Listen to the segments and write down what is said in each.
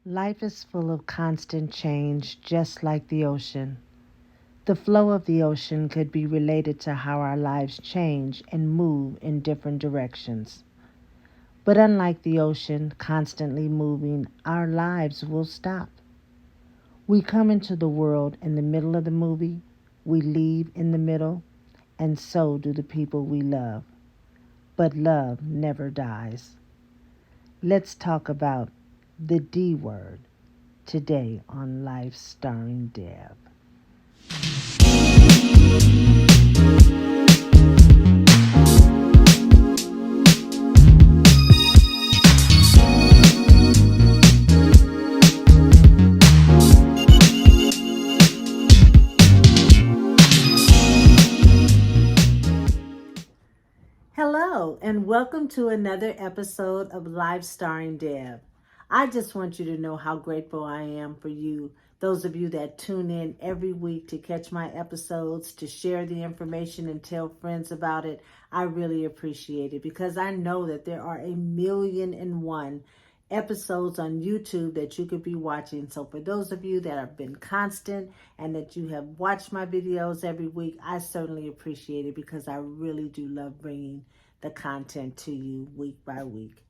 Life is full of constant change, just like the ocean. The flow of the ocean could be related to how our lives change and move in different directions. But unlike the ocean constantly moving, our lives will stop. We come into the world in the middle of the movie, we leave in the middle, and so do the people we love. But love never dies. Let's talk about the D word today on Life Starring Deb. Hello, and welcome to another episode of Life Starring Deb. I just want you to know how grateful I am for you, those of you that tune in every week to catch my episodes, to share the information and tell friends about it. I really appreciate it because I know that there are 1,000,001 episodes on YouTube that you could be watching. So for those of you that have been constant and that you have watched my videos every week, I certainly appreciate it because I really do love bringing the content to you week by week.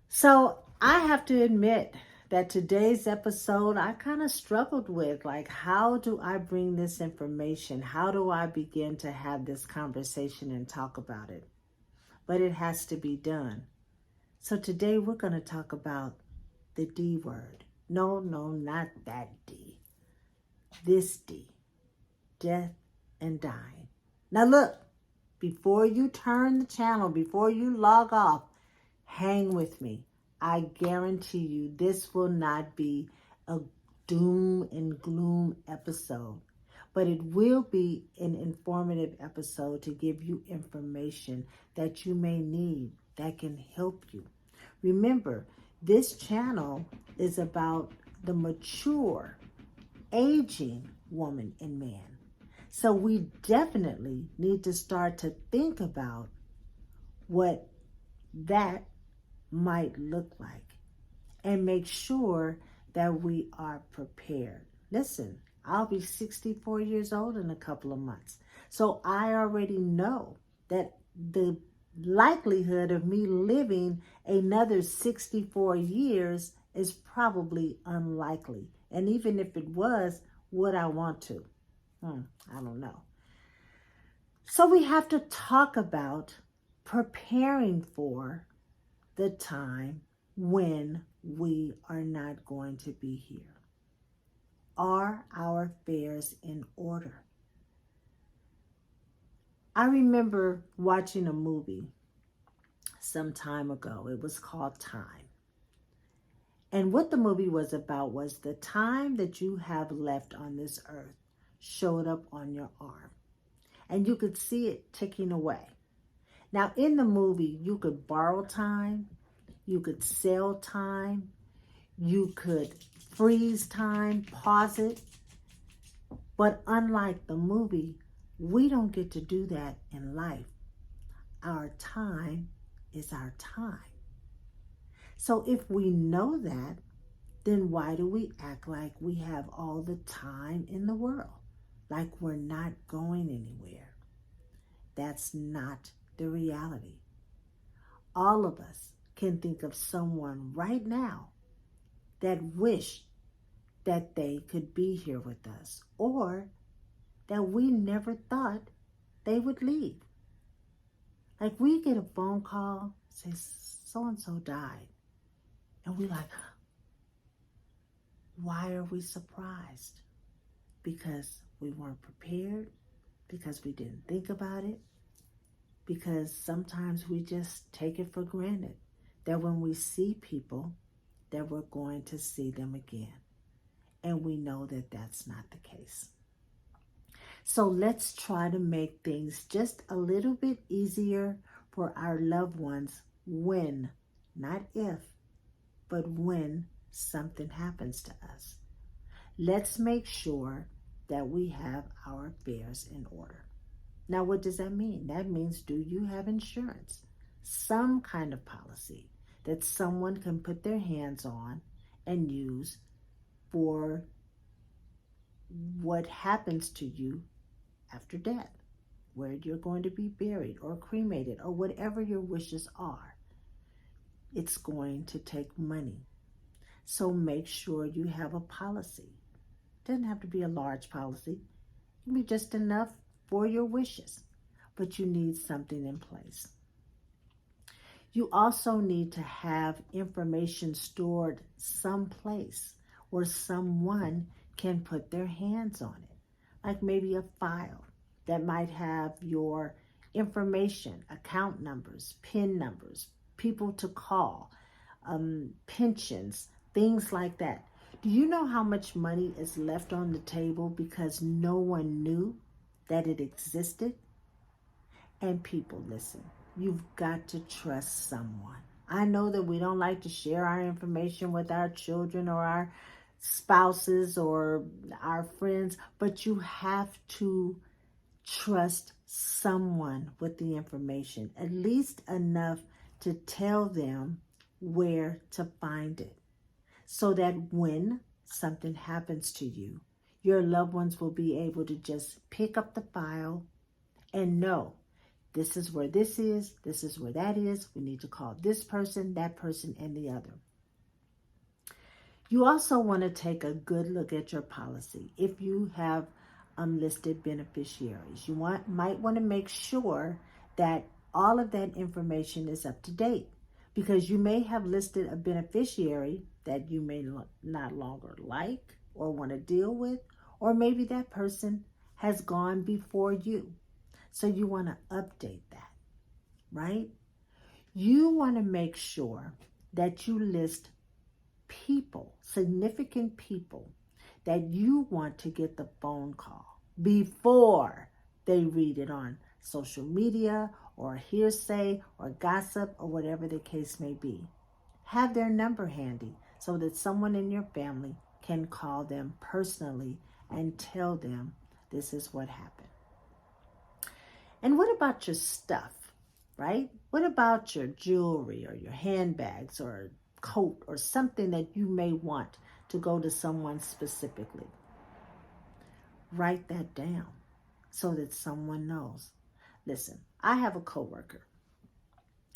So I have to admit that today's episode I kind of struggled with, like, how do I bring this information? How do I begin to have this conversation and talk about it? But it has to be done. So today we're going to talk about the D word. No, not that D. This D. Death and dying. Now look, before you turn the channel, before you log off, hang with me. I guarantee you this will not be a doom and gloom episode, but it will be an informative episode to give you information that you may need that can help you. Remember, this channel is about the mature, aging woman and man. So we definitely need to start to think about what that might look like and make sure that we are prepared. Listen, I'll be 64 years old in a couple of months. So I already know that the likelihood of me living another 64 years is probably unlikely. And even if it was, would I want to? I don't know. So we have to talk about preparing for the time when we are not going to be here. Are our affairs in order? I remember watching a movie some time ago. It was called Time. And what the movie was about was the time that you have left on this earth showed up on your arm. And you could see it ticking away. Now, in the movie, you could borrow time, you could sell time, you could freeze time, pause it. But unlike the movie, we don't get to do that in life. Our time is our time. So if we know that, then why do we act like we have all the time in the world? Like we're not going anywhere? That's not the reality. All of us can think of someone right now that wish that they could be here with us, or that we never thought they would leave. Like we get a phone call, say so-and-so died. And we like, why are we surprised? Because we weren't prepared, because we didn't think about it, because sometimes we just take it for granted that when we see people, that we're going to see them again. And we know that that's not the case. So let's try to make things just a little bit easier for our loved ones when, not if, but when something happens to us. Let's make sure that we have our affairs in order. Now, what does that mean? That means, do you have insurance? Some kind of policy that someone can put their hands on and use for what happens to you after death, where you're going to be buried or cremated or whatever your wishes are. It's going to take money. So make sure you have a policy. It doesn't have to be a large policy. It can be just enough for your wishes, but you need something in place. You also need to have information stored someplace where someone can put their hands on it. Like maybe a file that might have your information, account numbers, PIN numbers, people to call, pensions, things like that. Do you know how much money is left on the table because no one knew that it existed? And people, listen, you've got to trust someone. I know that we don't like to share our information with our children or our spouses or our friends, but you have to trust someone with the information, at least enough to tell them where to find it, so that when something happens to you, your loved ones will be able to just pick up the file and know this is where this is where that is. We need to call this person, that person, and the other. You also want to take a good look at your policy. If you have unlisted beneficiaries, you might want to make sure that all of that information is up to date, because you may have listed a beneficiary that you may not longer like or want to deal with, or maybe that person has gone before you. So you want to update that, right? You want to make sure that you list people, significant people, that you want to get the phone call before they read it on social media or hearsay or gossip or whatever the case may be. Have their number handy so that someone in your family can call them personally and tell them this is what happened. And what about your stuff, right? What about your jewelry or your handbags or coat or something that you may want to go to someone specifically? Write that down so that someone knows. Listen, I have a coworker.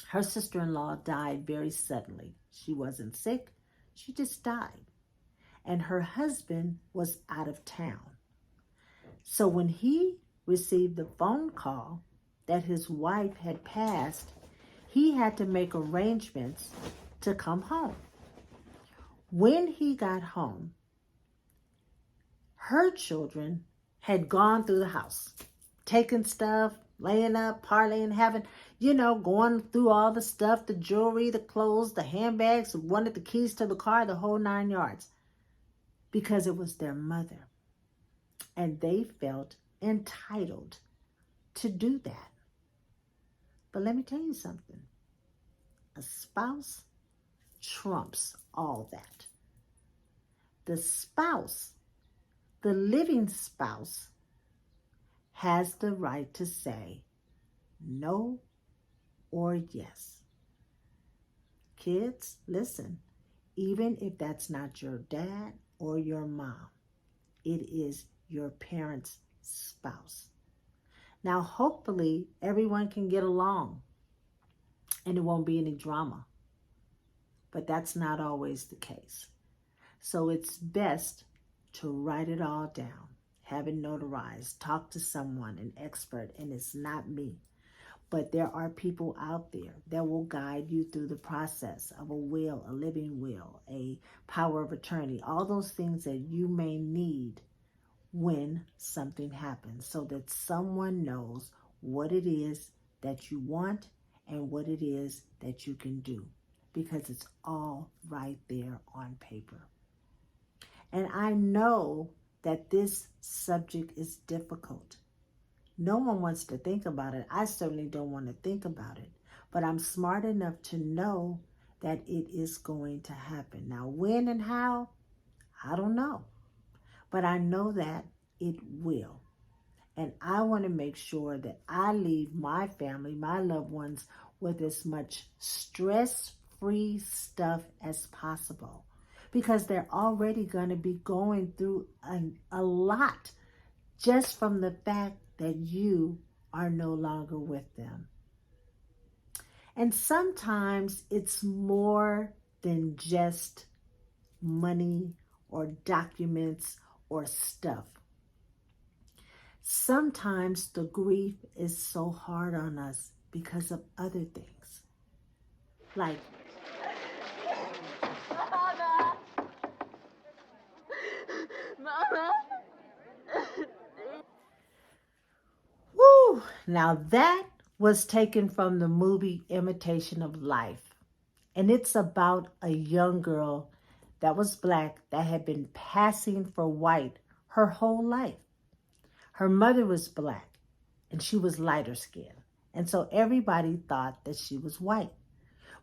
Her sister-in-law died very suddenly. She wasn't sick. She just died. And her husband was out of town. So when he received the phone call that his wife had passed, he had to make arrangements to come home. When he got home, her children had gone through the house, taking stuff, laying up, parlaying, having, going through all the stuff, the jewelry, the clothes, the handbags, wanted the keys to the car, the whole 9 yards, because it was their mother. And they felt entitled to do that. But let me tell you something. A spouse trumps all that. The spouse, the living spouse, has the right to say no or yes. Kids, listen, even if that's not your dad or your mom, it is your parent's spouse. Now, hopefully, everyone can get along and there won't be any drama. But that's not always the case. So it's best to write it all down, have it notarized, talk to someone, an expert, and it's not me. But there are people out there that will guide you through the process of a will, a living will, a power of attorney, all those things that you may need when something happens, so that someone knows what it is that you want and what it is that you can do, because it's all right there on paper. And I know that this subject is difficult. No one wants to think about it. I certainly don't want to think about it, but I'm smart enough to know that it is going to happen. Now, when and how, I don't know. But I know that it will. And I want to make sure that I leave my family, my loved ones, with as much stress free stuff as possible, because they're already going to be going through a lot just from the fact that you are no longer with them. And sometimes it's more than just money or documents or stuff. Sometimes the grief is so hard on us because of other things. Like, Mama. Woo! Now that was taken from the movie Imitation of Life. And it's about a young girl that was black that had been passing for white her whole life. Her mother was black and she was lighter skinned. And so everybody thought that she was white.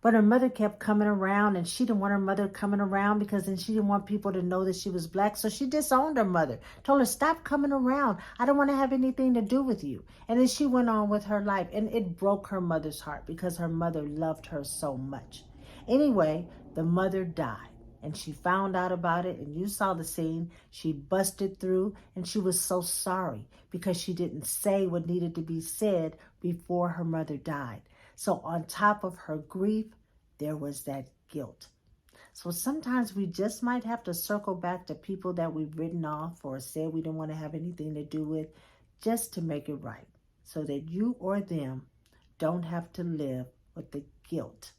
But her mother kept coming around, and she didn't want her mother coming around because then she didn't want people to know that she was black. So she disowned her mother, told her, stop coming around. I don't want to have anything to do with you. And then she went on with her life, and it broke her mother's heart because her mother loved her so much. Anyway, the mother died, and she found out about it, and you saw the scene. She busted through, and she was so sorry because she didn't say what needed to be said before her mother died. So on top of her grief, there was that guilt. So sometimes we just might have to circle back to people that we've written off or said we didn't want to have anything to do with, just to make it right, so that you or them don't have to live with the guilt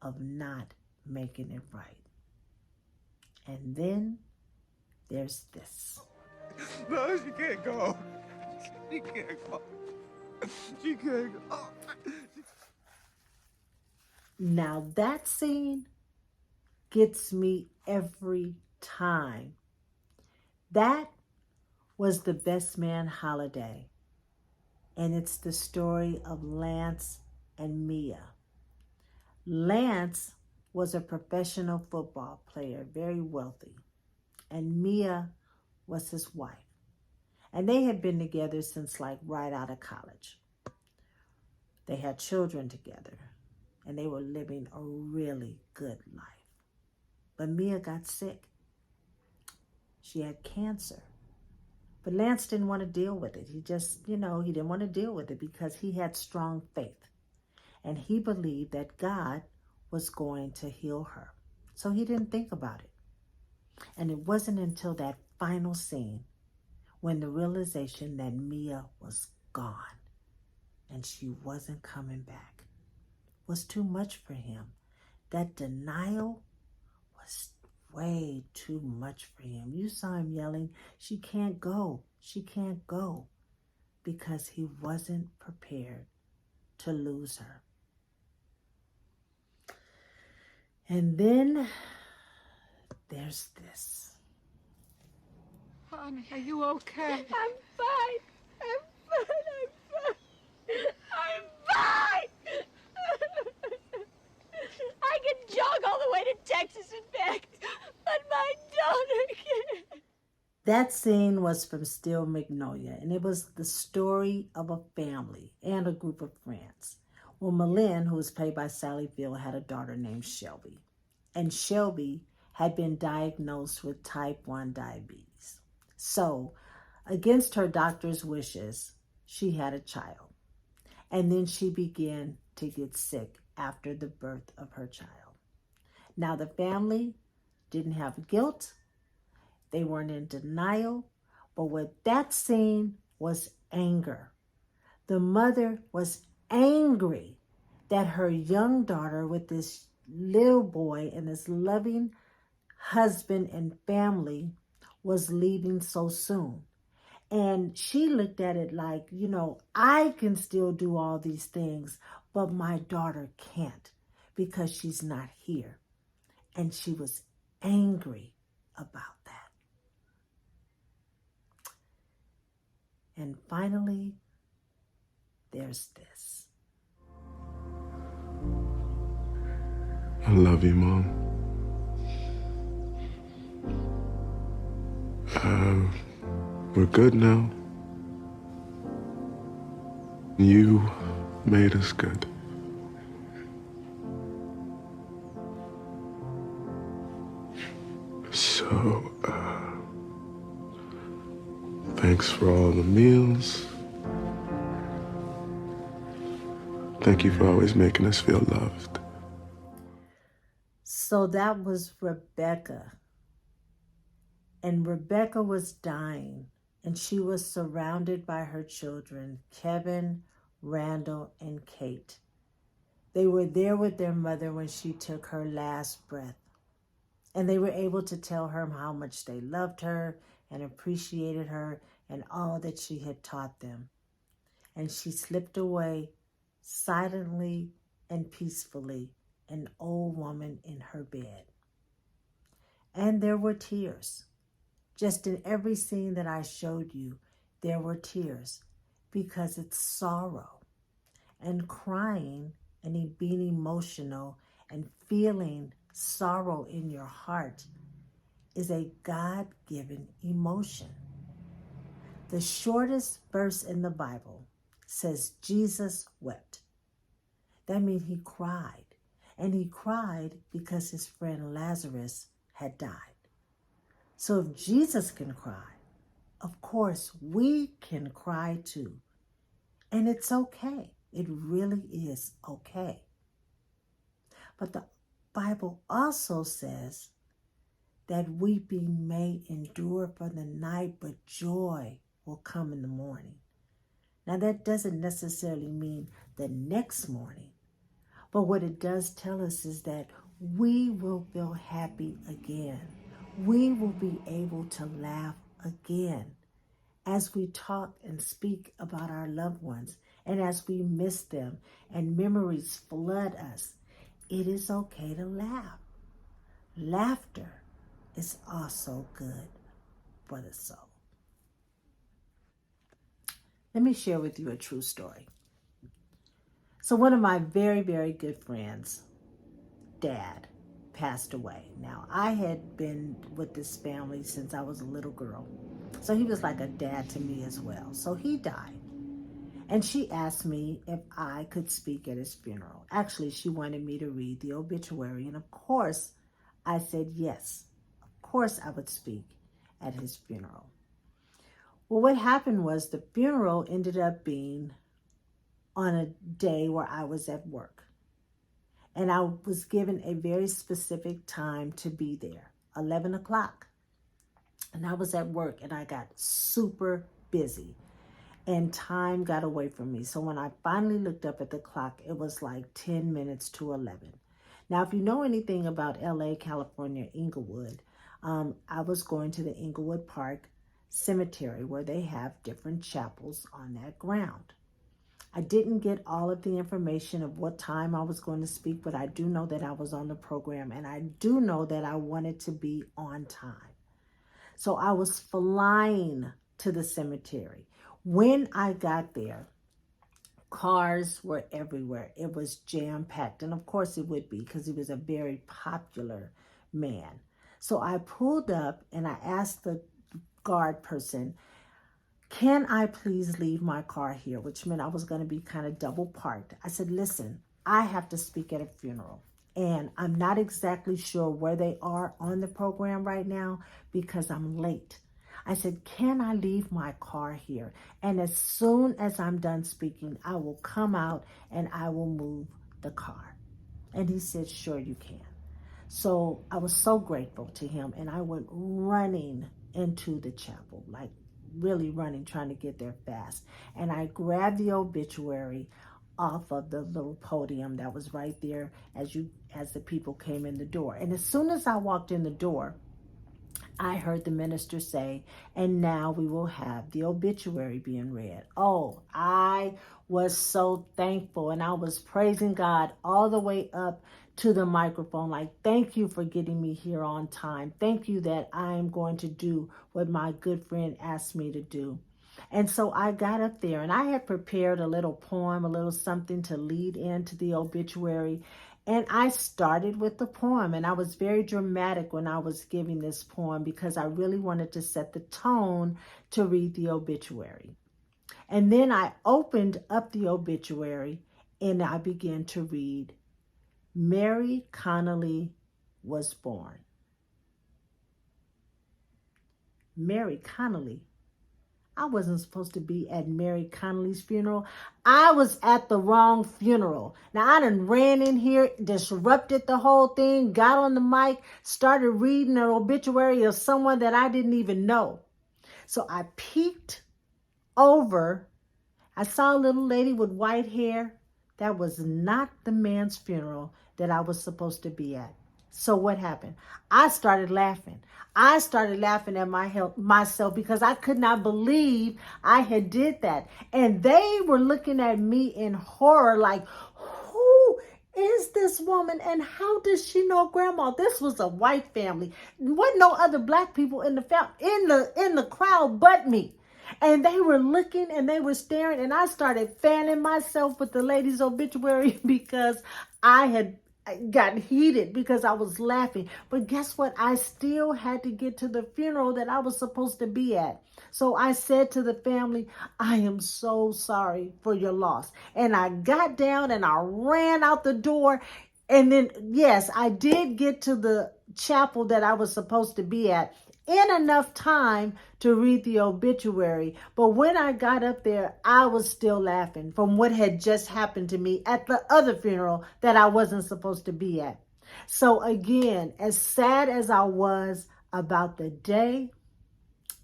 of not making it right. And then there's this. No, she can't go. She can't go. She can't go. Now that scene gets me every time. That was The Best Man Holiday. And it's the story of Lance and Mia. Lance was a professional football player, very wealthy. And Mia was his wife. And they had been together since right out of college. They had children together. And they were living a really good life. But Mia got sick. She had cancer. But Lance didn't want to deal with it. He just, he didn't want to deal with it because he had strong faith. And he believed that God was going to heal her. So he didn't think about it. And it wasn't until that final scene when the realization that Mia was gone and she wasn't coming back was too much for him. That denial was way too much for him. You saw him yelling, she can't go, she can't go, because he wasn't prepared to lose her. And then there's this. Honey, are you okay? I'm fine. I'm fine. I can jog all the way to Texas and back, but my daughter can't. That scene was from Steel Magnolia, and it was the story of a family and a group of friends. Well, Malin, who was played by Sally Field, had a daughter named Shelby. And Shelby had been diagnosed with type 1 diabetes. So, against her doctor's wishes, she had a child. And then she began to get sick after the birth of her child. Now, the family didn't have guilt. They weren't in denial. But what that scene was anger. The mother was angry that her young daughter with this little boy and this loving husband and family was leaving so soon. And she looked at it like, I can still do all these things, but my daughter can't because she's not here. And she was angry about that. And finally, there's this. I love you, Mom. We're good now. You made us good. So, thanks for all the meals. Thank you for always making us feel loved. So that was Rebecca. And Rebecca was dying, and she was surrounded by her children, Kevin, Randall, and Kate. They were there with their mother when she took her last breath. And they were able to tell her how much they loved her and appreciated her and all that she had taught them. And she slipped away silently and peacefully, an old woman in her bed. And there were tears. Just in every scene that I showed you, there were tears because it's sorrow. And crying and being emotional and feeling sorrow in your heart is a God-given emotion. The shortest verse in the Bible says Jesus wept. That means he cried. And he cried because his friend Lazarus had died. So if Jesus can cry, of course we can cry too. And it's okay. It really is okay. But the Bible also says that weeping may endure for the night, but joy will come in the morning. Now that doesn't necessarily mean the next morning, but what it does tell us is that we will feel happy again. We will be able to laugh again as we talk and speak about our loved ones and as we miss them and memories flood us. It is okay to laugh. Laughter is also good for the soul. Let me share with you a true story. So one of my very, very good friends, dad, passed away. Now, I had been with this family since I was a little girl. So he was like a dad to me as well. So he died. And she asked me if I could speak at his funeral. Actually, she wanted me to read the obituary. And of course, I said yes. Of course, I would speak at his funeral. Well, what happened was the funeral ended up being on a day where I was at work. And I was given a very specific time to be there, 11 o'clock. And I was at work and I got super busy and time got away from me. So when I finally looked up at the clock, it was like 10 minutes to 11. Now, if you know anything about LA, California, Inglewood, I was going to the Inglewood Park Cemetery where they have different chapels on that ground. I didn't get all of the information of what time I was going to speak, but I do know that I was on the program and I do know that I wanted to be on time. So I was flying to the cemetery. When I got there, cars were everywhere. It was jam-packed. And of course it would be because he was a very popular man. So I pulled up and I asked the guard person, can I please leave my car here? Which meant I was going to be kind of double parked. I said, listen, I have to speak at a funeral. And I'm not exactly sure where they are on the program right now because I'm late. I said, can I leave my car here? And as soon as I'm done speaking, I will come out and I will move the car. And he said, sure you can. So I was so grateful to him. And I went running into the chapel, like really running, trying to get there fast. And I grabbed the obituary off of the little podium that was right there as the people came in the door. And as soon as I walked in the door, I heard the minister say, and now we will have the obituary being read. Oh, I was so thankful, and I was praising God all the way up to the microphone, like, thank you for getting me here on time. Thank you that I am going to do what my good friend asked me to do. And so I got up there, and I had prepared a little poem, a little something to lead into the obituary. And I started with the poem, and I was very dramatic when I was giving this poem because I really wanted to set the tone to read the obituary. And then I opened up the obituary and I began to read, Mary Connolly was born. Mary Connolly. I wasn't supposed to be at Mary Connolly's funeral. I was at the wrong funeral. Now, I done ran in here, disrupted the whole thing, got on the mic, started reading an obituary of someone that I didn't even know. So I peeked over. I saw a little lady with white hair. That was not the man's funeral that I was supposed to be at. So what happened? I started laughing. I started laughing at myself because I could not believe I had did that. And they were looking at me in horror like, who is this woman and how does she know Grandma? This was a white family. There wasn't no other black people in the crowd but me. And they were looking and they were staring, and I started fanning myself with the lady's obituary because I got heated because I was laughing. But guess what? I still had to get to the funeral that I was supposed to be at. So I said to the family, I am so sorry for your loss. And I got down and I ran out the door. And then, yes, I did get to the chapel that I was supposed to be at in enough time to read the obituary. But when I got up there, I was still laughing from what had just happened to me at the other funeral that I wasn't supposed to be at. So again, as sad as I was about the day,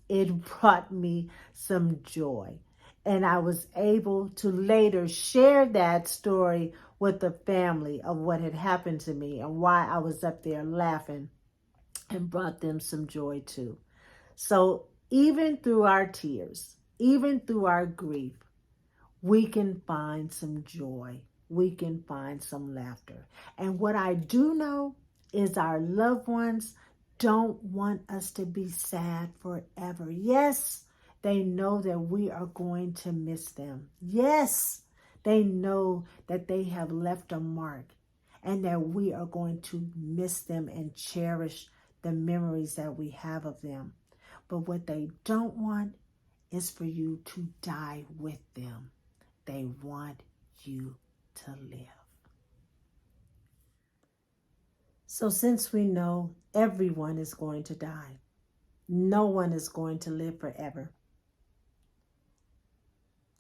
it brought me some joy. And I was able to later share that story with the family of what had happened to me and why I was up there laughing, and brought them some joy too. So even through our tears, even through our grief, we can find some joy. We can find some laughter. And what I do know is our loved ones don't want us to be sad forever. Yes, they know that we are going to miss them. Yes, they know that they have left a mark and that we are going to miss them and cherish the memories that we have of them. But what they don't want is for you to die with them. They want you to live. So since we know everyone is going to die, no one is going to live forever.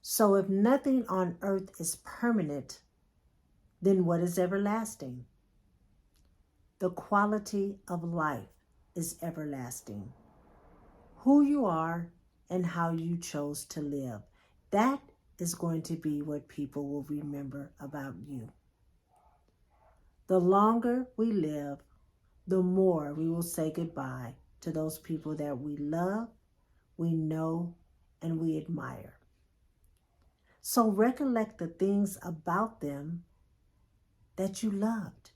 So if nothing on earth is permanent, then what is everlasting? The quality of life is everlasting. Who you are and how you chose to live. That is going to be what people will remember about you. The longer we live, the more we will say goodbye to those people that we love, we know, and we admire. So recollect the things about them that you loved.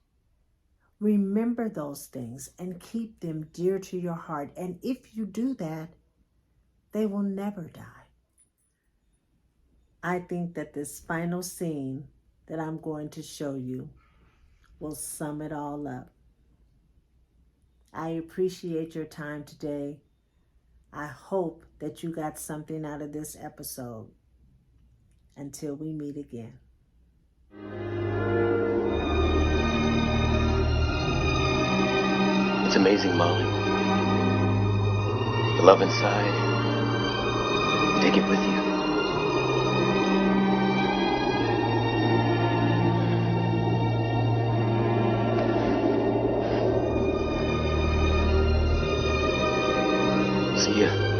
Remember those things and keep them dear to your heart. And if you do that, they will never die. I think that this final scene that I'm going to show you will sum it all up. I appreciate your time today. I hope that you got something out of this episode. Until we meet again. It's amazing, Molly. The love inside. Take it with you. See ya.